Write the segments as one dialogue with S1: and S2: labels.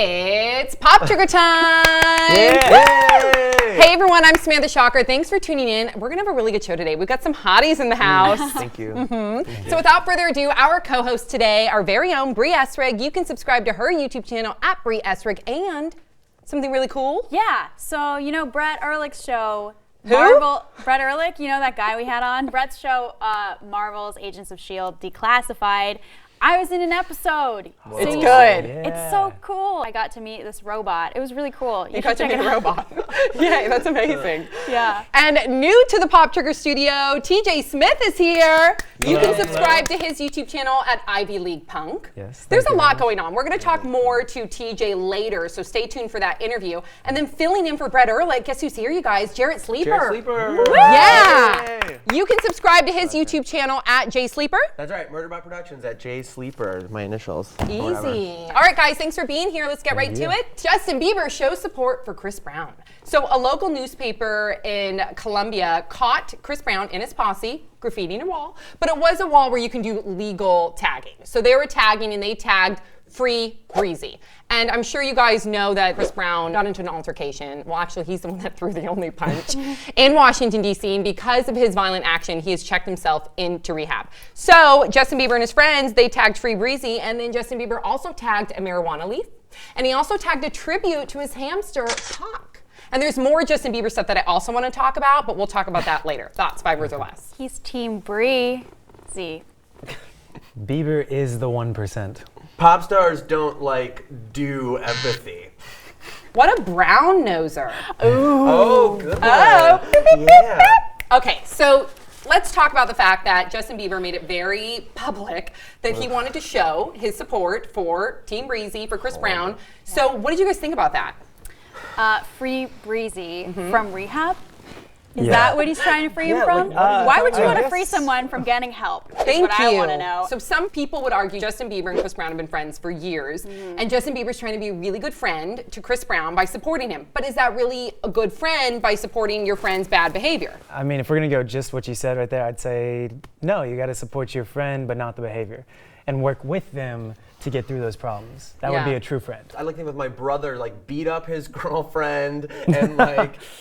S1: It's Pop Trigger time!
S2: Yay!
S1: Hey everyone, I'm Samantha Shocker. Thanks for tuning in. We're gonna have a really good show today. We've got some hotties in the house.
S2: Thank you.
S1: So without further ado, our co-host today, our very own Bree Esrig. You can subscribe to her YouTube channel at Bree Esrig, and something really cool.
S3: Yeah, so you know Brett Ehrlich's show,
S1: Who?
S3: Brett Ehrlich, you know that guy we had on? Brett's show, Marvel's Agents of S.H.I.E.L.D. Declassified. I was in an episode.
S2: Whoa.
S1: It's good.
S2: Yeah.
S3: It's so cool. I got to meet this robot. It was really cool.
S1: You got to meet a robot. Yay, that's amazing.
S3: Yeah.
S1: And new to the Pop Trigger studio, TJ Smith is here. You can subscribe to his YouTube channel at Ivy League Punk.
S2: Yes.
S1: There's a lot going on. We're going to talk more to TJ later, so stay tuned for that interview. And then filling in for Brett Ehrlich, guess who's here, you guys? Jarrett Sleeper.
S2: Jarrett Sleeper.
S1: Yeah.
S2: Yay.
S1: You can subscribe to his YouTube channel at J Sleeper.
S2: That's right. Murderbot Productions at J Sleeper, my initials.
S1: Easy. All right, guys, thanks for being here. Let's get right to it. Justin Bieber shows support for Chris Brown. So a local newspaper in Colombia caught Chris Brown and his posse graffitiing a wall, but it was a wall where you can do legal tagging. So they were tagging and they tagged Free Breezy. And I'm sure you guys know that Chris Brown got into an altercation. Well, actually, he's the one that threw the only punch in Washington, D.C. And because of his violent action, he has checked himself into rehab. So Justin Bieber and his friends, they tagged Free Breezy. And then Justin Bieber also tagged a marijuana leaf. And he also tagged a tribute to his hamster, Hawk. And there's more Justin Bieber stuff that I also want to talk about, but we'll talk about that later. Thoughts, 5 words or less.
S3: He's Team Breezy.
S4: Bieber is the 1%.
S2: Pop stars don't do empathy.
S1: What a brown noser.
S2: Oh, good one.
S1: Oh.
S2: Yeah.
S1: Okay, so let's talk about the fact that Justin Bieber made it very public that he wanted to show his support for Team Breezy, for Chris Brown. So what did you guys think about that?
S3: Free Breezy from rehab. Is
S4: Yeah.
S3: that what he's trying to free him from? Why would you want to free someone from getting help?
S1: Thank
S3: what
S1: you.
S3: I want to know.
S1: So some people would argue Justin Bieber and Chris Brown have been friends for years, and Justin Bieber's trying to be a really good friend to Chris Brown by supporting him. But is that really a good friend by supporting your friend's bad behavior?
S4: I mean, if we're gonna go just what you said right there, I'd say no, you gotta support your friend, but not the behavior. And work with them to get through those problems. That would be a true friend.
S2: I like to think of my brother beat up his girlfriend and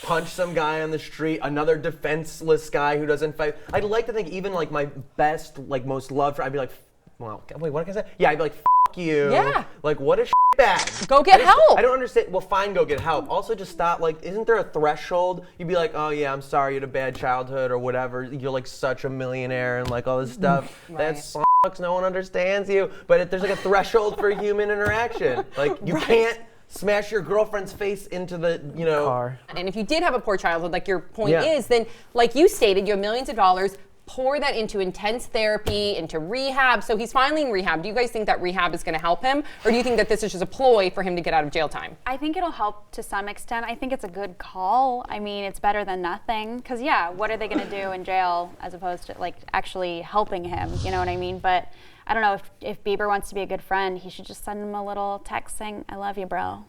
S2: punch some guy on the street, another defenseless guy who doesn't fight. I'd like to think even my best, most loved friend, I'd be like, well, wait, what can I say? Yeah, I'd be like, F you.
S1: Yeah.
S2: What a shitbag.
S1: Go get help.
S2: I don't understand. Well, fine, go get help. Also, just stop. Isn't there a threshold? You'd be like, oh yeah, I'm sorry you had a bad childhood or whatever. You're such a millionaire and all this stuff. That sucks. No one understands you. But if there's a threshold for human interaction. You can't smash your girlfriend's face into the,
S4: Car.
S1: And if you did have a poor childhood, like your point
S2: Yeah.
S1: is, then like you stated, you have millions of dollars, pour that into intense therapy, into rehab. So he's finally in rehab. Do you guys think that rehab is going to help him? Or do you think that this is just a ploy for him to get out of jail time?
S3: I think it'll help to some extent. I think it's a good call. I mean, it's better than nothing. Because, yeah, what are they going to do in jail as opposed to, actually helping him? You know what I mean? But I don't know, if Bieber wants to be a good friend, he should just send him a little text saying, I love you, bro.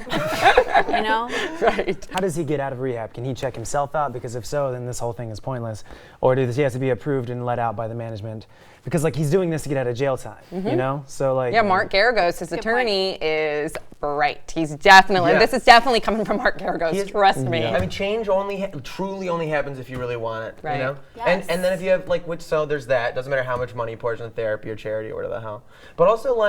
S3: You know?
S1: Right.
S4: How does he get out of rehab? Can he check himself out? Because if so, then this whole thing is pointless. Or does he have to be approved and let out by the management? Because he's doing this to get out of jail time, you know? So
S1: Yeah, Mark Garagos, his attorney, is bright. He's definitely, this is definitely coming from Mark Garagos, trust me.
S2: I mean, change truly only happens if you really want it,
S1: Right.
S2: you know?
S3: Yes.
S2: And then if you have, so there's that. Doesn't matter how much money he pours into therapy or charity or whatever the hell. But also,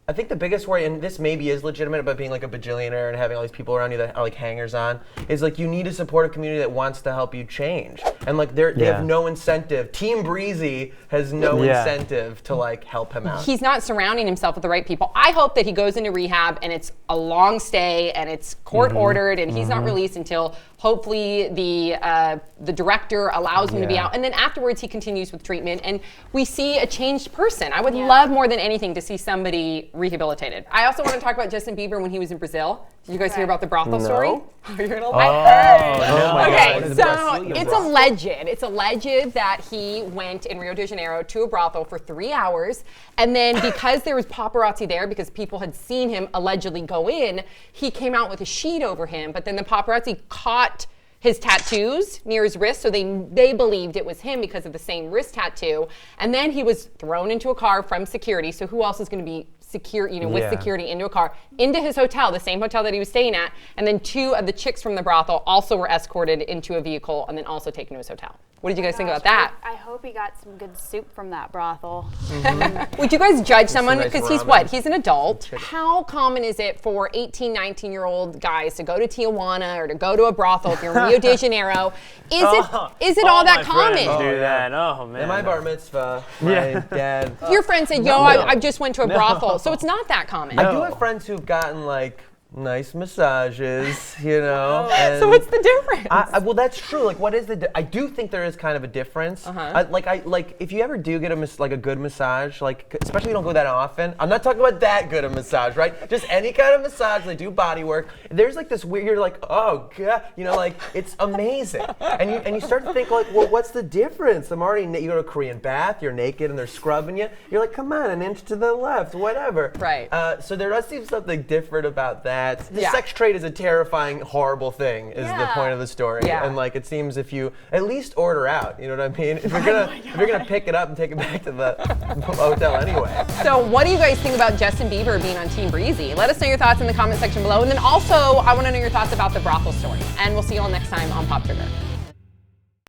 S2: I think the biggest worry, and this maybe is legitimate about being a bajillionaire and having all these people around you that are hangers on, is you need to support a community that wants to help you change. And they have no incentive. Team Breezy has no incentive to help him out.
S1: He's not surrounding himself with the right people. I hope that he goes into rehab and it's a long stay and it's court ordered and he's not released until hopefully the director allows him to be out. And then afterwards he continues with treatment and we see a changed person. I would love more than anything to see somebody rehabilitated. I also want to talk about Justin Bieber when he was in Brazil. Did you guys hear about the brothel story? Oh, you're gonna like
S2: Oh my
S1: Okay,
S2: God.
S1: so it's alleged. It's alleged that he went in Rio de Janeiro to a brothel for 3 hours, and then because there was paparazzi there, because people had seen him allegedly go in, he came out with a sheet over him. But then the paparazzi caught his tattoos near his wrist, so they believed it was him because of the same wrist tattoo. And then he was thrown into a car from security. So who else is going to be secure, with security into a car, into his hotel, the same hotel that he was staying at. And then 2 of the chicks from the brothel also were escorted into a vehicle and then also taken to his hotel. What did you guys think about that?
S3: I hope he got some good soup from that brothel.
S1: Would you guys judge someone,
S2: nice
S1: because he's
S2: ramen.
S1: what? He's an adult. How common is it for 18, 19-year-old guys to go to Tijuana or to go to a brothel if you're in Rio de Janeiro? Is it all that common?
S4: Do that. Oh man.
S2: In my bar mitzvah, my dad.
S1: Your friend said, I just went to a brothel, so it's not that common.
S2: I do have friends who've gotten like nice massages, and
S1: So what's the difference?
S2: well, that's true. Like, what is I do think there is kind of a difference. Like if you ever do get a good massage, like especially if you don't go that often. I'm not talking about that good a massage, right? Just any kind of massage. They do body work. There's like this weird. You're like, oh god, like it's amazing. And you start to think like, well, what's the difference? I'm already you go to a Korean bath. You're naked and they're scrubbing you. You're like, come on, an inch to the left, whatever.
S1: Right.
S2: So there does seem something different about that. The sex trade is a terrifying, horrible thing, is the point of the story.
S1: Yeah.
S2: And like it seems if you at least order out, you know what I mean? If you're gonna pick it up and take it back to the hotel anyway.
S1: So what do you guys think about Justin Bieber being on Team Breezy? Let us know your thoughts in the comment section below. And then also, I want to know your thoughts about the brothel story. And we'll see you all next time on Pop Trigger.